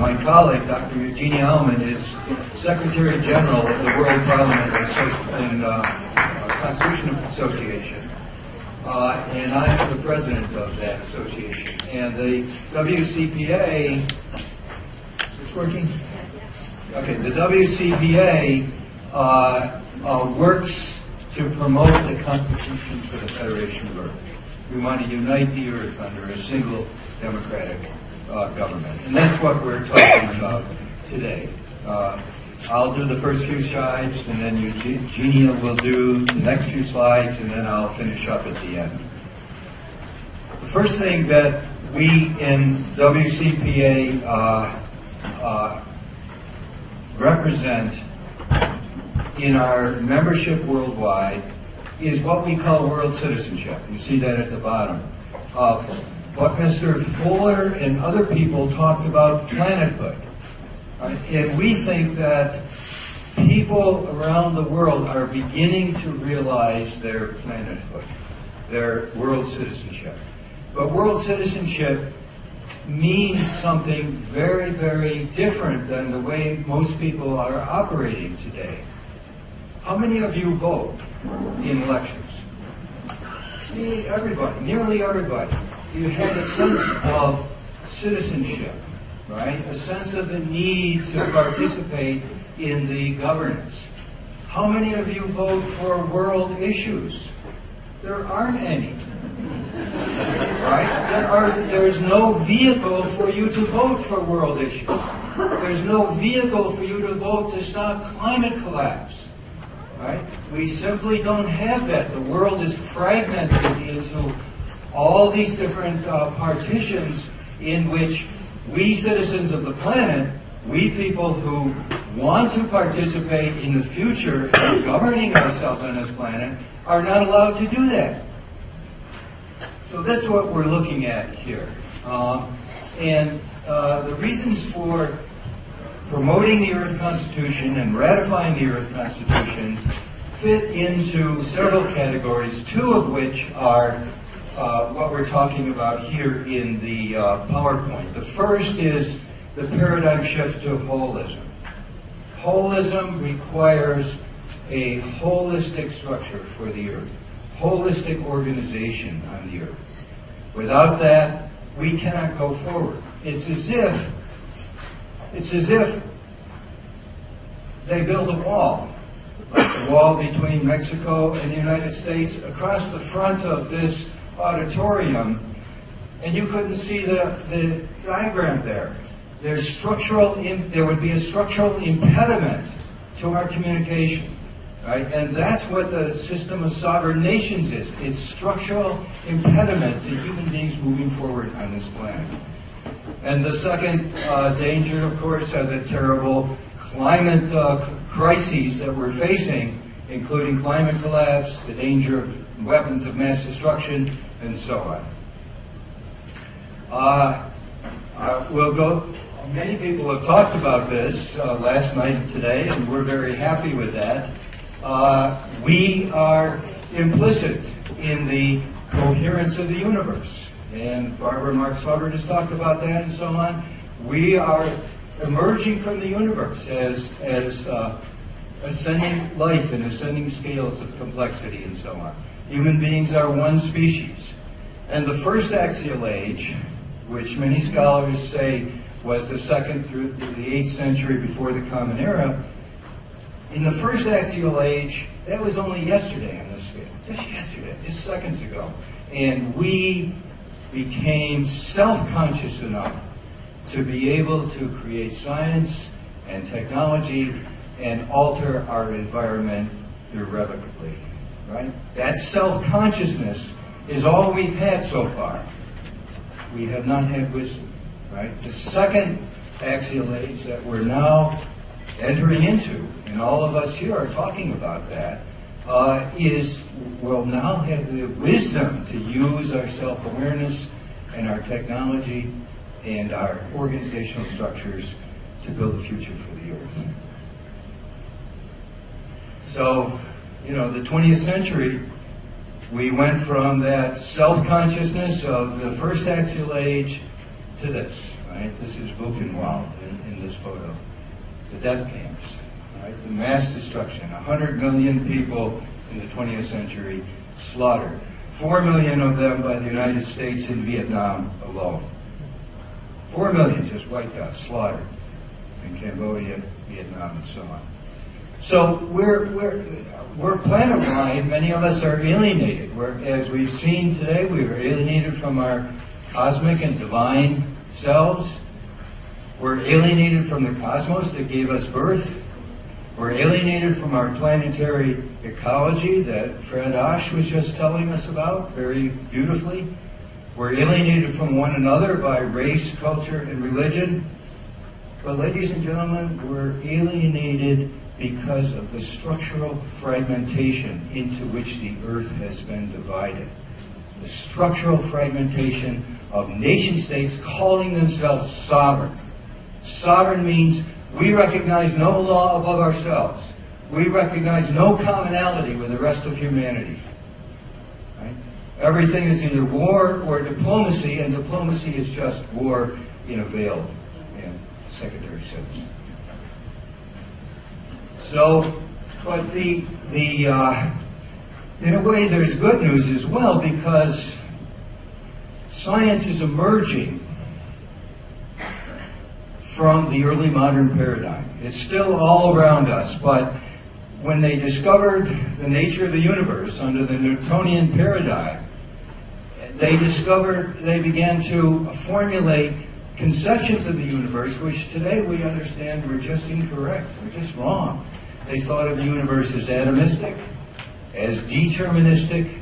my colleague, Dr. Eugenia Allman, is Secretary General of the World Parliament and Constitution Association. And I'm the president of that association. And the WCPA, it's working? Okay, the WCPA works to promote the Constitution for the Federation of Earth. We want to unite the Earth under a single democratic government. And that's what we're talking about today. I'll do the first few slides, and then Eugenia will do the next few slides, and then I'll finish up at the end. The first thing that we in WCPA represent in our membership worldwide is what we call world citizenship. You see that at the bottom. What Mr. Fuller and other people talked about, planethood. And we think that people around the world are beginning to realize their planethood, their world citizenship. But world citizenship means something very, very different than the way most people are operating today. How many of you vote in elections? Everybody, nearly everybody. You have a sense of citizenship, right? A sense of the need to participate in the governance. How many of you vote for world issues? There aren't any, right? There's no vehicle for you to vote for world issues. There's no vehicle for you to vote to stop climate collapse, right? We simply don't have that. The world is fragmented into all these different partitions in which we citizens of the planet, we people who want to participate in the future in governing ourselves on this planet, are not allowed to do that. So that's what we're looking at here. The reasons for promoting the Earth Constitution and ratifying the Earth Constitution fit into several categories, two of which are what we're talking about here in the PowerPoint. The first is the paradigm shift to holism. Holism requires a holistic structure for the Earth, holistic organization on the Earth. Without that, we cannot go forward. It's as if they build a wall, like the wall between Mexico and the United States, across the front of this auditorium, and you couldn't see the diagram there. There would be a structural impediment to our communication, right? And that's what the system of sovereign nations is. It's structural impediment to human beings moving forward on this planet. And the second danger, of course, are the terrible climate crises that we're facing, including climate collapse, the danger of weapons of mass destruction, and so on. We'll go. Many people have talked about this last night and today, and we're very happy with that. We are implicit in the coherence of the universe, and Barbara Marx Hubbard has talked about that and so on. We are emerging from the universe as ascending life and ascending scales of complexity and so on. Human beings are one species. And the first axial age, which many scholars say was the 2nd through the 8th century before the Common Era, in the first axial age, that was only yesterday on this scale. Just yesterday, just seconds ago. And we became self-conscious enough to be able to create science and technology and alter our environment irrevocably, right? That self-consciousness is all we've had so far. We have not had wisdom, right? The second axial age that we're now entering into, and all of us here are talking about that, we'll now have the wisdom to use our self-awareness and our technology and our organizational structures to build a future for the Earth. So, the 20th century, we went from that self-consciousness of the first axial age to this. right? This is Buchenwald in this photo. The death camps, right? The mass destruction. 100 million people in the 20th century slaughtered. 4 million of them by the United States in Vietnam alone. 4 million just wiped out, slaughtered in Cambodia, Vietnam, and so on. So we're planet-wide. Many of us are alienated. As we've seen today, we were alienated from our cosmic and divine selves. We're alienated from the cosmos that gave us birth. We're alienated from our planetary ecology that Fred Osh was just telling us about very beautifully. We're alienated from one another by race, culture, and religion. But ladies and gentlemen, we're alienated because of the structural fragmentation into which the earth has been divided. The structural fragmentation of nation states calling themselves sovereign. Sovereign means we recognize no law above ourselves. We recognize no commonality with the rest of humanity. Right? Everything is either war or diplomacy, and diplomacy is just war in a veiled and secondary sense. So, but in a way there's good news as well, because science is emerging from the early modern paradigm. It's still all around us, but when they discovered the nature of the universe under the Newtonian paradigm, they began to formulate conceptions of the universe which today we understand were just incorrect, were just wrong. They thought of the universe as atomistic, as deterministic,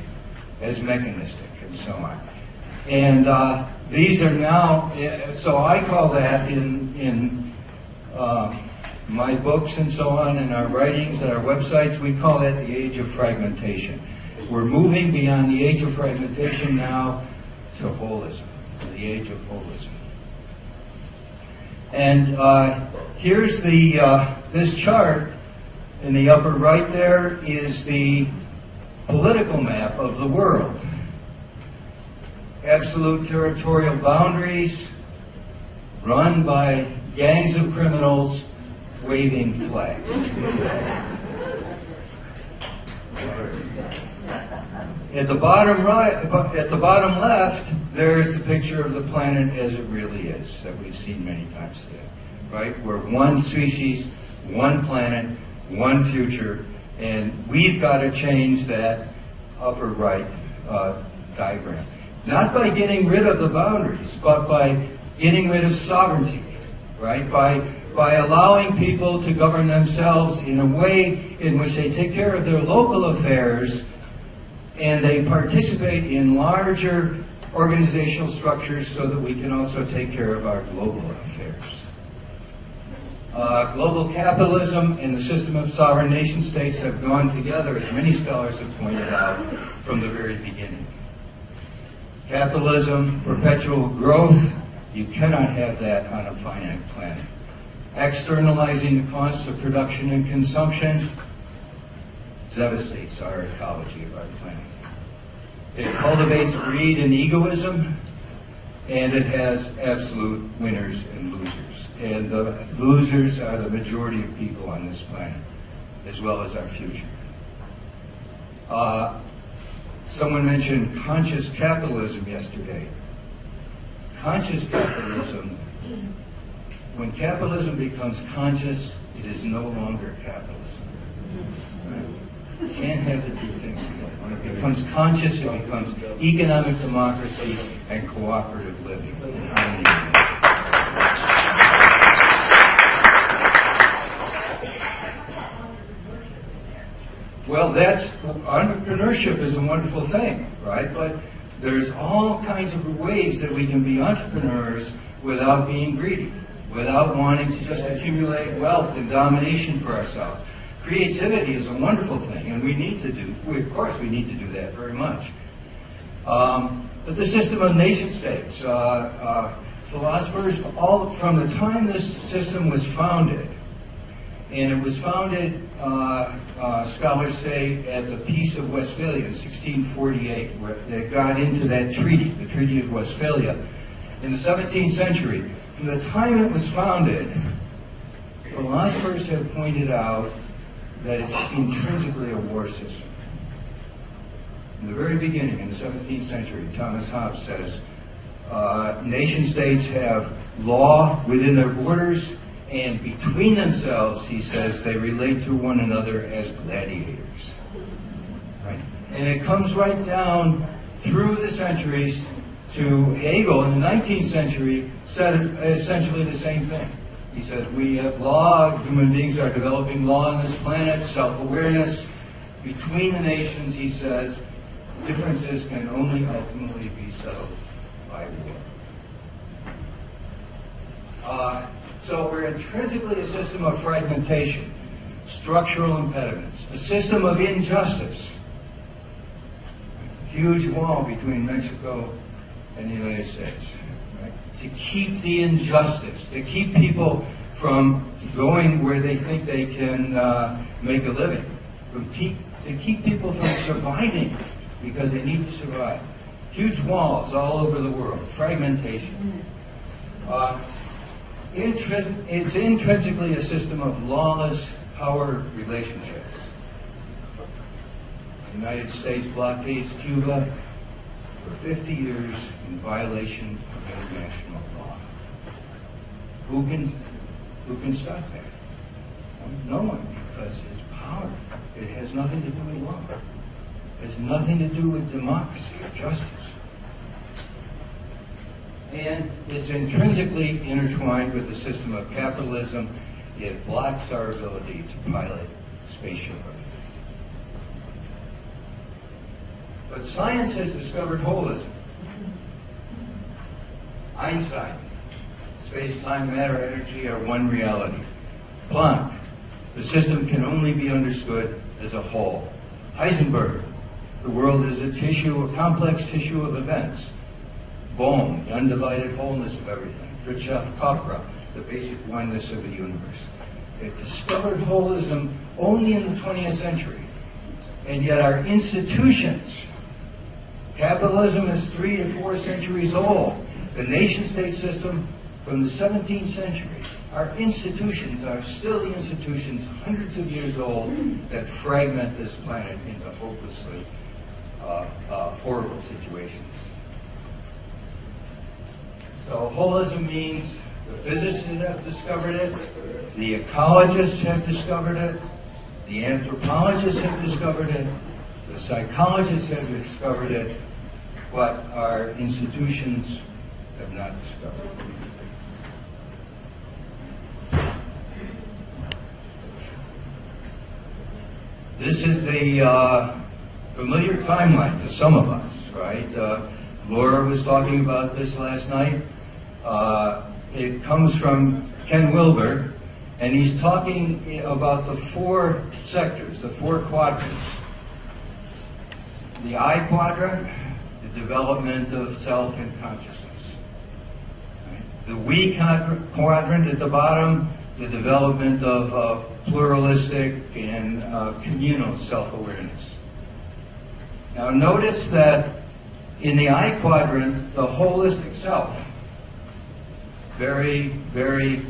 as mechanistic, and so on. And these are now, so I call that in my books and so on, and our writings and our websites, we call that the age of fragmentation. We're moving beyond the age of fragmentation now to holism, the age of holism. And here's this chart in the upper right there is the political map of the world. Absolute territorial boundaries run by gangs of criminals waving flags. At the bottom right, at the bottom left, there's the picture of the planet as it really is, that we've seen many times today. Right? We're one species, one planet, one future, and we've got to change that upper right diagram. Not by getting rid of the boundaries, but by getting rid of sovereignty, right? By allowing people to govern themselves in a way in which they take care of their local affairs and they participate in larger organizational structures so that we can also take care of our global affairs. Global capitalism and the system of sovereign nation states have gone together, as many scholars have pointed out, from the very beginning. Capitalism, perpetual growth, you cannot have that on a finite planet. Externalizing the costs of production and consumption devastates our ecology of our planet. It cultivates greed and egoism, and it has absolute winners and losers. And the losers are the majority of people on this planet, as well as our future. Someone mentioned conscious capitalism yesterday. Conscious capitalism, when capitalism becomes conscious, it is no longer capitalism. Right? You can't have the two things together. When it becomes conscious, it becomes economic democracy and cooperative living in harmony. Well, entrepreneurship is a wonderful thing, right? But there's all kinds of ways that we can be entrepreneurs without being greedy, without wanting to just accumulate wealth and domination for ourselves. Creativity is a wonderful thing, and we need to do, of course we need to do that very much. But the system of nation states, philosophers, all from the time this system was founded, and it was founded, scholars say, at the Peace of Westphalia in 1648, where they got into that treaty, the Treaty of Westphalia. In the 17th century, From the time it was founded, philosophers have pointed out that it's intrinsically a war system. In the very beginning, in the 17th century, Thomas Hobbes says, nation states have law within their borders, and between themselves, he says, they relate to one another as gladiators. Right? And it comes right down through the centuries to Hegel in the 19th century, said essentially the same thing. He says, we have law, human beings are developing law on this planet, self-awareness. Between the nations, he says, differences can only ultimately be settled by war. So we're intrinsically a system of fragmentation, structural impediments, a system of injustice. Huge wall between Mexico and the United States, right? To keep the injustice, to keep people from going where they think they can make a living, to keep people from surviving because they need to survive. Huge walls all over the world, fragmentation. It's intrinsically a system of lawless power relationships. The United States blockades Cuba for 50 years in violation of international law. Who can stop that? No one, because it's power. It has nothing to do with law. It has nothing to do with democracy or justice. And it's intrinsically intertwined with the system of capitalism. It blocks our ability to pilot spaceship Earth. But science has discovered holism. Einstein, space, time, matter, energy are one reality. Planck, the system can only be understood as a whole. Heisenberg, the world is a tissue, a complex tissue of events. Bohm, the undivided wholeness of everything. Fritjof Capra, the basic oneness of the universe. It discovered holism only in the 20th century. And yet our institutions, capitalism is 3 to 4 centuries old. The nation-state system from the 17th century. Our institutions are still the institutions hundreds of years old that fragment this planet into hopelessly horrible situations. So holism means the physicists have discovered it, the ecologists have discovered it, the anthropologists have discovered it, the psychologists have discovered it, but our institutions have not discovered it. This is the familiar timeline to some of us, right? Laura was talking about this last night. It comes from Ken Wilber, and he's talking about the 4 sectors, the 4 quadrants. The I quadrant, the development of self and consciousness. Right? The we quadrant at the bottom, the development of pluralistic and communal self-awareness. Now notice that in the I quadrant, the holistic self, very, very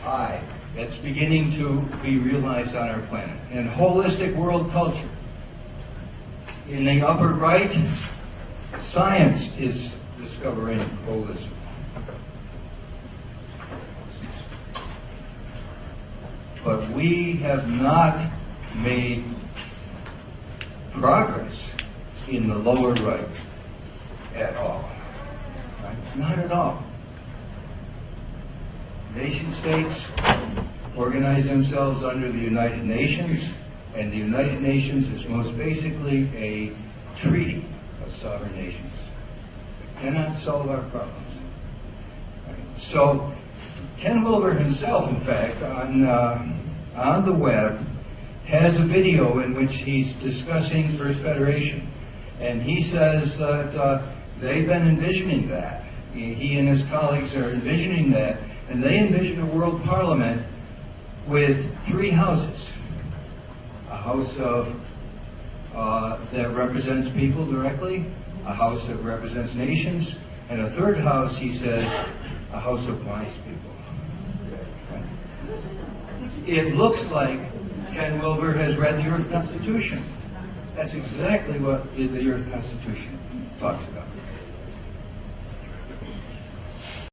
high. That's beginning to be realized on our planet. And holistic world culture. In the upper right, science is discovering holism. But we have not made progress in the lower right at all. Right? Not at all. Nation states organize themselves under the United Nations, and the United Nations is most basically a treaty of sovereign nations. It cannot solve our problems. Right? So Ken Wilber himself, in fact, on the web, has a video in which he's discussing First Federation. And he says that they've been envisioning that. He and his colleagues are envisioning that. And they envision a world parliament with 3 houses. A house of that represents people directly, a house that represents nations, and a third house, he says, a house of wise people. It looks like Ken Wilber has read the Earth Constitution. That's exactly what the Earth Constitution talks about.